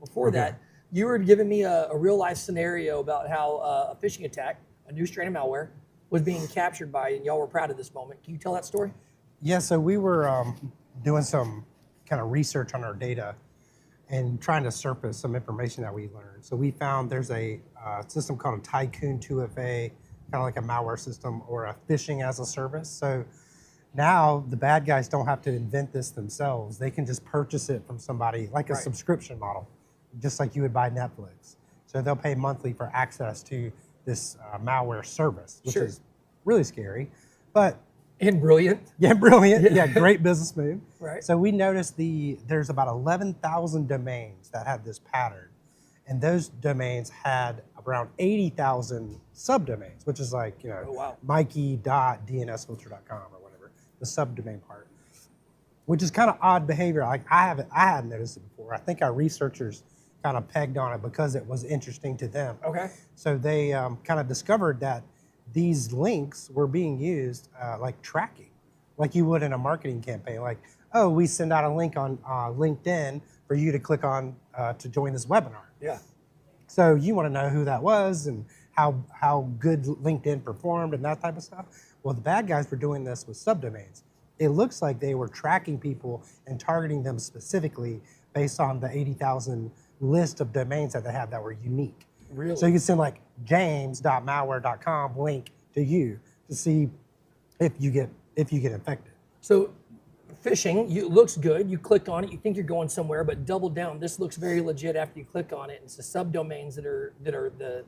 Before that, you were giving me a real life scenario about how a phishing attack, a new strain of malware, was being captured by, and y'all were proud of this moment. Can you tell that story? Yeah, so we were doing some kind of research on our data and trying to surface some information that we learned. So we found there's a system called a Tycoon 2FA, kind of like a malware system or a phishing as a service. So now the bad guys don't have to invent this themselves. They can just purchase it from somebody like a subscription model, just like you would buy Netflix. So they'll pay monthly for access to this malware service, which is really scary. But And brilliant. yeah, brilliant. Yeah, great business move. Right. So we noticed there's about 11,000 domains that had this pattern. And those domains had around 80,000 subdomains, which is like, Mikey.dnsfilter.com or whatever, the subdomain part, which is kind of odd behavior. Like I hadn't noticed it before. I think our researchers kind of pegged on it because it was interesting to them. Okay. So they kind of discovered that these links were being used like tracking, like you would in a marketing campaign. Like, oh, we send out a link on LinkedIn for you to click on to join this webinar. Yeah. So you want to know who that was and how good LinkedIn performed and that type of stuff. Well, the bad guys were doing this with subdomains. It looks like they were tracking people and targeting them specifically based on the 80,000 list of domains that they had that were unique. Really? So you can send like james.malware.com link to you to see if you get infected. So phishing, looks good. You click on it, you think you're going somewhere, but double down. This looks very legit after you click on it. It's the subdomains that are the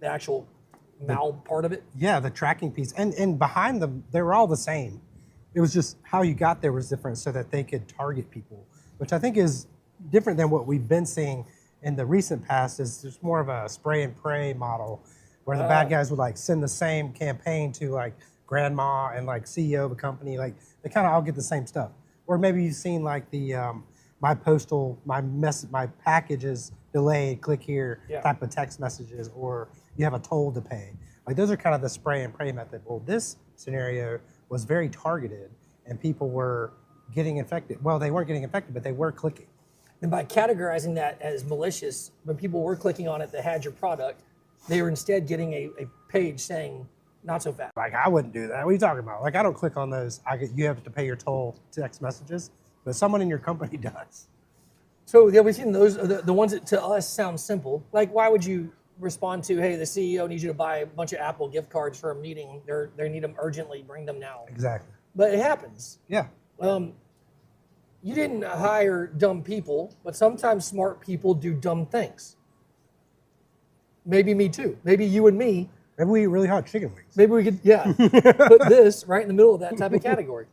actual mal part of it. Yeah, the tracking piece. And behind them, they were all the same. It was just how you got there was different so that they could target people, which I think is different than what we've been seeing in the recent past. Is there's more of a spray and pray model where the bad guys would like send the same campaign to like grandma and like CEO of a company. Like they kind of all get the same stuff. Or maybe you've seen like the my package is delayed, click here type of text messages, or you have a toll to pay. Like those are kind of the spray and pray method. Well, this scenario was very targeted and people were getting infected. Well, they weren't getting infected, but they were clicking. And by categorizing that as malicious, when people were clicking on it that had your product, they were instead getting a page saying, not so fast. Like, I wouldn't do that. What are you talking about? Like, I don't click on those. You have to pay your toll text messages, but someone in your company does. So yeah, we've seen those, the ones that to us sound simple. Like, why would you respond to, hey, the CEO needs you to buy a bunch of Apple gift cards for a meeting. They need them urgently, bring them now. Exactly. But it happens. Yeah. You didn't hire dumb people, but sometimes smart people do dumb things. Maybe me too. Maybe you and me. Maybe we eat really hot chicken wings. Maybe we could, put this right in the middle of that type of category.